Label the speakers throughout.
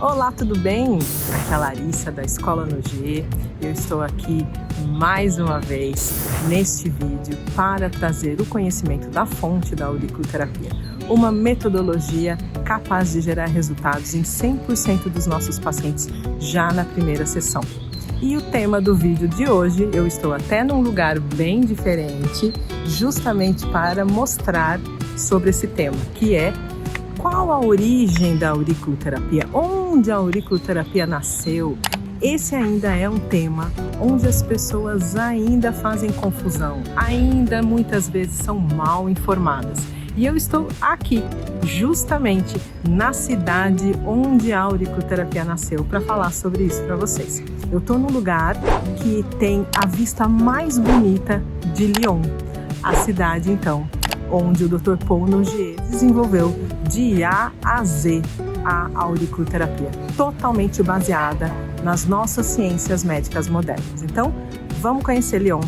Speaker 1: Olá, tudo bem? Aqui é a Larissa da Escola Nogier. Eu estou aqui mais uma vez neste vídeo para trazer o conhecimento da fonte da auriculoterapia, uma metodologia capaz de gerar resultados em 100% dos nossos pacientes já na primeira sessão. E o tema do vídeo de hoje, eu estou até num lugar bem diferente, justamente para mostrar sobre esse tema, que é qual a origem da auriculoterapia, onde a auriculoterapia nasceu. Esse ainda é um tema onde as pessoas ainda fazem confusão, ainda muitas vezes são mal informadas. E eu estou aqui, justamente na cidade onde a auriculoterapia nasceu, para falar sobre isso para vocês. Eu estou num lugar que tem a vista mais bonita de Lyon, a cidade então onde o Dr. Paul Nogier desenvolveu de A a Z a auriculoterapia, totalmente baseada nas nossas ciências médicas modernas. Então, vamos conhecer Lyon.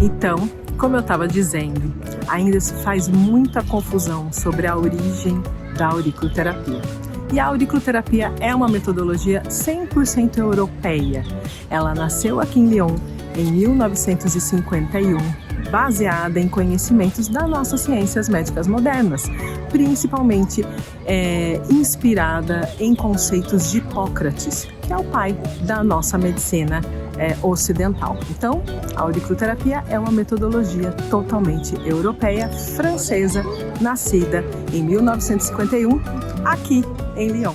Speaker 1: Então, como eu estava dizendo, ainda se faz muita confusão sobre a origem da auriculoterapia. E a auriculoterapia é uma metodologia 100% europeia. Ela nasceu aqui em Lyon em 1951, baseada em conhecimentos das nossas ciências médicas modernas, principalmente inspirada em conceitos de Hipócrates, que é o pai da nossa medicina ocidental. Então, a auriculoterapia é uma metodologia totalmente europeia, francesa, nascida em 1951, aqui em Lyon.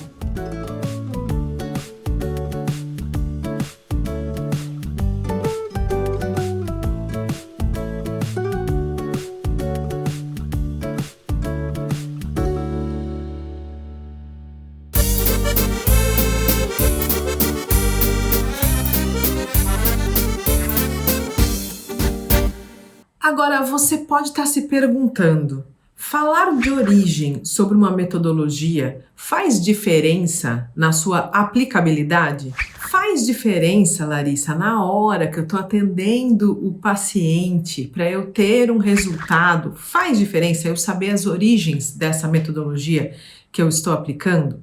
Speaker 1: Agora, você pode estar se perguntando, falar de origem sobre uma metodologia faz diferença na sua aplicabilidade? Faz diferença, Larissa, na hora que eu estou atendendo o paciente para eu ter um resultado? Faz diferença eu saber as origens dessa metodologia que eu estou aplicando?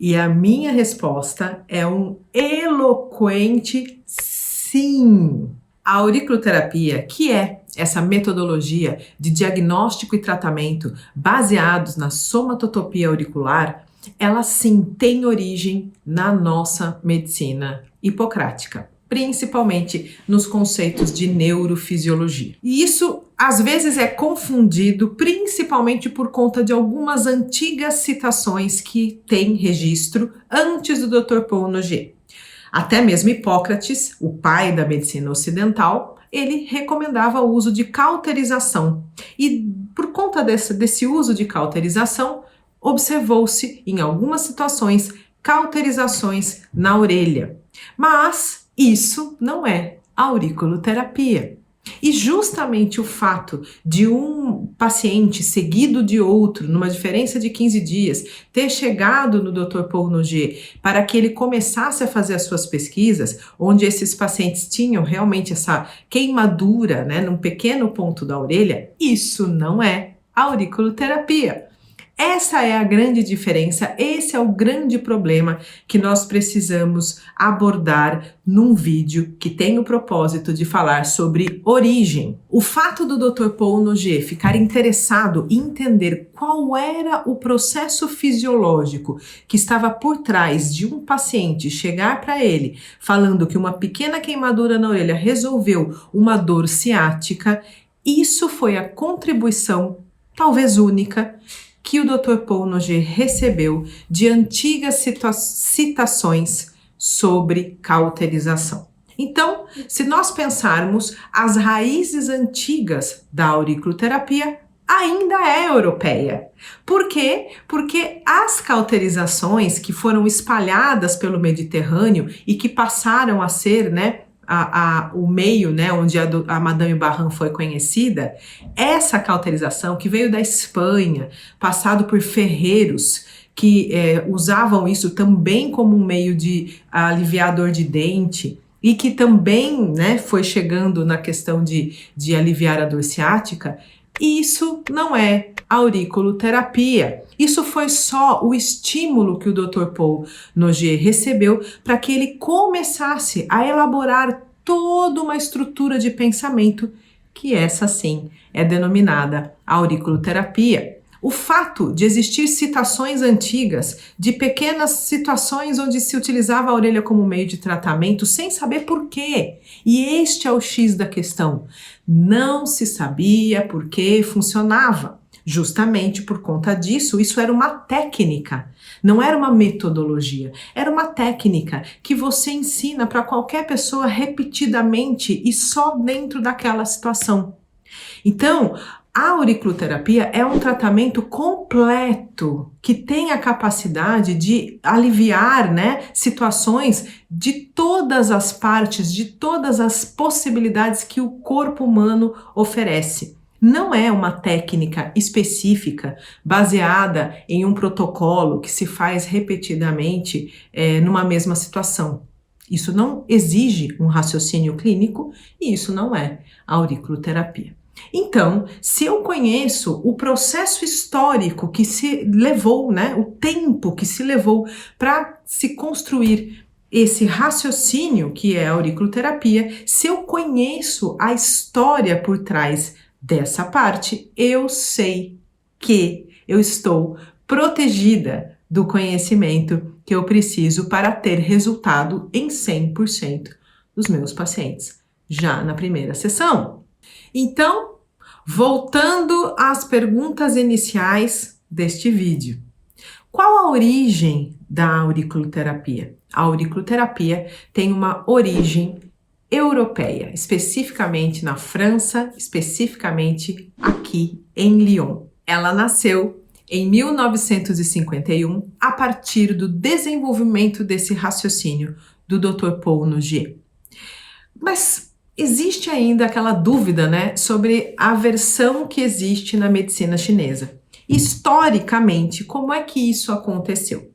Speaker 1: E a minha resposta é um eloquente sim. A auriculoterapia, que é essa metodologia de diagnóstico e tratamento baseados na somatotopia auricular, ela sim tem origem na nossa medicina hipocrática, principalmente nos conceitos de neurofisiologia. E isso às vezes é confundido principalmente por conta de algumas antigas citações que têm registro antes do Dr. Paul Nogier. Até mesmo Hipócrates, o pai da medicina ocidental, ele recomendava o uso de cauterização. E por conta desse uso de cauterização, observou-se em algumas situações cauterizações na orelha. Mas isso não é auriculoterapia. E justamente o fato de um paciente seguido de outro, numa diferença de 15 dias, ter chegado no Dr. Paul Nogier para que ele começasse a fazer as suas pesquisas, onde esses pacientes tinham realmente essa queimadura, num pequeno ponto da orelha, isso não é auriculoterapia. Essa é a grande diferença, esse é o grande problema que nós precisamos abordar num vídeo que tem o propósito de falar sobre origem. O fato do Dr. Paul Noguet ficar interessado em entender qual era o processo fisiológico que estava por trás de um paciente chegar para ele falando que uma pequena queimadura na orelha resolveu uma dor ciática, isso foi a contribuição, talvez única, que o Dr. Paul Noguet recebeu de antigas citações sobre cauterização. Então, se nós pensarmos, as raízes antigas da auriculoterapia ainda é europeia. Por quê? Porque as cauterizações que foram espalhadas pelo Mediterrâneo e que passaram a ser, o meio, onde a Madame Barrand foi conhecida, essa cauterização que veio da Espanha, passado por ferreiros que usavam isso também como um meio de aliviar a dor de dente e que também foi chegando na questão de aliviar a dor ciática, isso não é auriculoterapia. Isso foi só o estímulo que o Dr. Paul Noguet recebeu para que ele começasse a elaborar toda uma estrutura de pensamento que essa sim é denominada auriculoterapia. O fato de existir citações antigas de pequenas situações onde se utilizava a orelha como meio de tratamento sem saber por quê. E este é o X da questão. Não se sabia por que funcionava. Justamente por conta disso, isso era uma técnica, não era uma metodologia, era uma técnica que você ensina para qualquer pessoa repetidamente e só dentro daquela situação. Então, a auriculoterapia é um tratamento completo que tem a capacidade de aliviar, situações de todas as partes, de todas as possibilidades que o corpo humano oferece. Não é uma técnica específica baseada em um protocolo que se faz repetidamente numa mesma situação. Isso não exige um raciocínio clínico e isso não é auriculoterapia. Então, se eu conheço o processo histórico que se levou, o tempo que se levou para se construir esse raciocínio que é a auriculoterapia, se eu conheço a história por trás dessa parte, eu sei que eu estou protegida do conhecimento que eu preciso para ter resultado em 100% dos meus pacientes, já na primeira sessão. Então, voltando às perguntas iniciais deste vídeo. Qual a origem da auriculoterapia? A auriculoterapia tem uma origem europeia, especificamente na França, especificamente aqui em Lyon. Ela nasceu em 1951 a partir do desenvolvimento desse raciocínio do Dr. Paul Noguet. Mas existe ainda aquela dúvida, sobre a versão que existe na medicina chinesa. Historicamente, como é que isso aconteceu?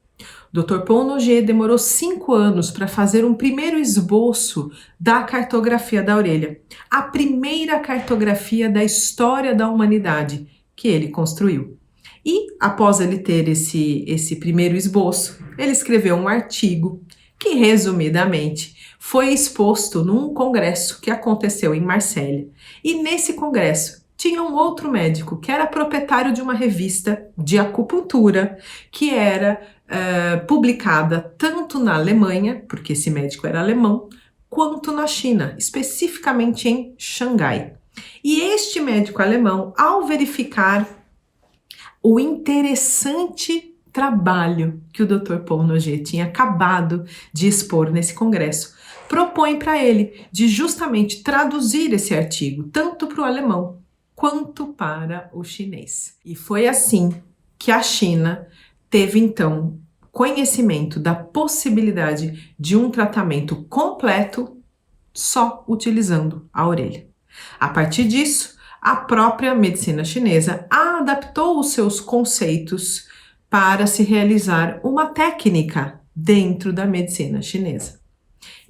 Speaker 1: Dr. Paul Noguet demorou 5 anos para fazer um primeiro esboço da cartografia da orelha, a primeira cartografia da história da humanidade que ele construiu. E após ele ter esse primeiro esboço, ele escreveu um artigo que, resumidamente, foi exposto num congresso que aconteceu em Marselha. E nesse congresso tinha um outro médico que era proprietário de uma revista de acupuntura que era publicada tanto na Alemanha, porque esse médico era alemão, quanto na China, especificamente em Xangai. E este médico alemão, ao verificar o interessante trabalho que o Dr. Paul Noguet tinha acabado de expor nesse congresso, propõe para ele de justamente traduzir esse artigo tanto para o alemão quanto para o chinês. E foi assim que a China teve então conhecimento da possibilidade de um tratamento completo só utilizando a orelha. A partir disso, a própria medicina chinesa adaptou os seus conceitos para se realizar uma técnica dentro da medicina chinesa.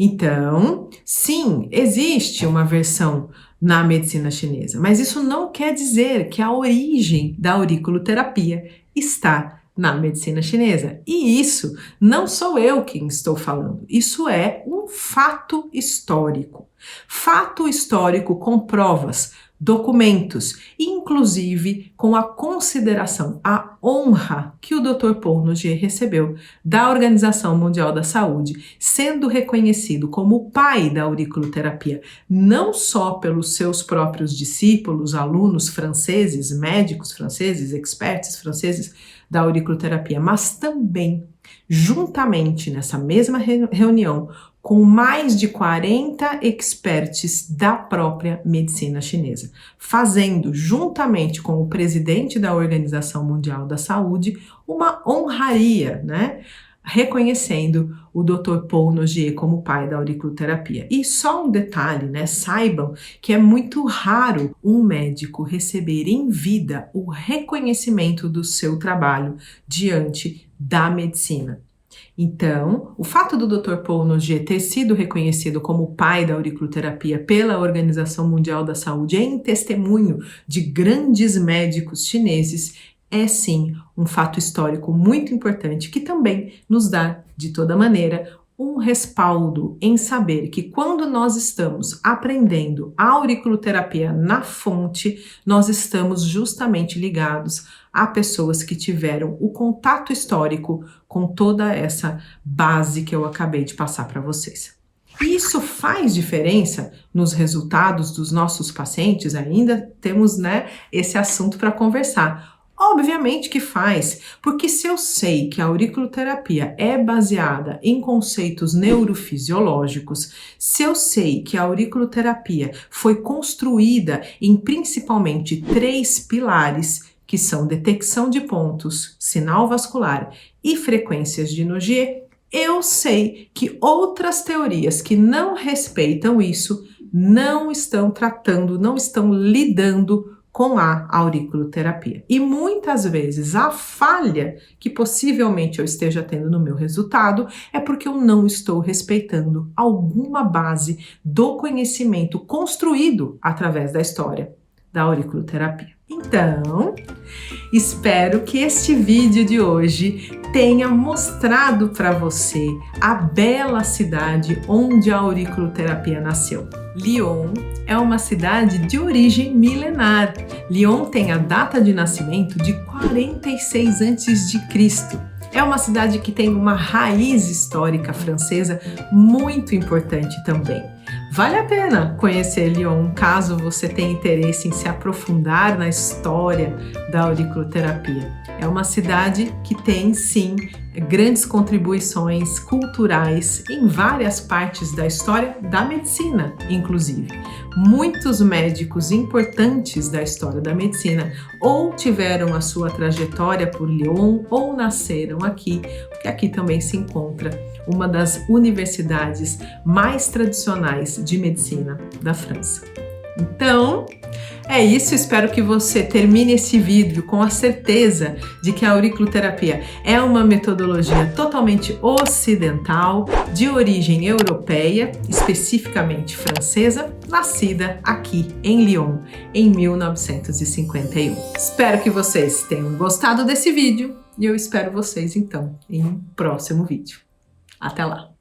Speaker 1: Então, sim, existe uma versão na medicina chinesa, mas isso não quer dizer que a origem da auriculoterapia está na medicina chinesa. E isso não sou eu quem estou falando, isso é um fato histórico. Fato histórico com provas, documentos, inclusive com a consideração, a honra que o Dr. Paul Nogier recebeu da Organização Mundial da Saúde, sendo reconhecido como o pai da auriculoterapia, não só pelos seus próprios discípulos, alunos franceses, médicos franceses, experts franceses da auriculoterapia, mas também, juntamente nessa mesma reunião, com mais de 40 experts da própria medicina chinesa, fazendo, juntamente com o presidente da Organização Mundial da Saúde, uma honraria, né? Reconhecendo o Dr. Paul Nogier como pai da auriculoterapia. E só um detalhe, né? Saibam que é muito raro um médico receber em vida o reconhecimento do seu trabalho diante da medicina. Então, o fato do Dr. Paul Nogier ter sido reconhecido como o pai da auriculoterapia pela Organização Mundial da Saúde em testemunho de grandes médicos chineses é sim um fato histórico muito importante que também nos dá, de toda maneira, um respaldo em saber que quando nós estamos aprendendo a auriculoterapia na fonte, nós estamos justamente ligados a pessoas que tiveram o contato histórico com toda essa base que eu acabei de passar para vocês. E isso faz diferença nos resultados dos nossos pacientes? Ainda temos, né, esse assunto para conversar. Obviamente que faz, porque se eu sei que a auriculoterapia é baseada em conceitos neurofisiológicos, se eu sei que a auriculoterapia foi construída em principalmente 3 pilares, que são detecção de pontos, sinal vascular e frequências de Nogier, eu sei que outras teorias que não respeitam isso não estão tratando, não estão lidando com a auriculoterapia. E muitas vezes a falha que possivelmente eu esteja tendo no meu resultado é porque eu não estou respeitando alguma base do conhecimento construído através da história da auriculoterapia. Então, espero que este vídeo de hoje tenha mostrado para você a bela cidade onde a auriculoterapia nasceu. Lyon é uma cidade de origem milenar. Lyon tem a data de nascimento de 46 a.C. É uma cidade que tem uma raiz histórica francesa muito importante também. Vale a pena conhecer Lyon, caso você tenha interesse em se aprofundar na história da auriculoterapia. É uma cidade que tem, sim, grandes contribuições culturais em várias partes da história da medicina, inclusive. Muitos médicos importantes da história da medicina ou tiveram a sua trajetória por Lyon ou nasceram aqui, porque aqui também se encontra uma das universidades mais tradicionais de medicina da França. Então, é isso, espero que você termine esse vídeo com a certeza de que a auriculoterapia é uma metodologia totalmente ocidental, de origem europeia, especificamente francesa, nascida aqui em Lyon em 1951. Espero que vocês tenham gostado desse vídeo e eu espero vocês então em um próximo vídeo. Até lá!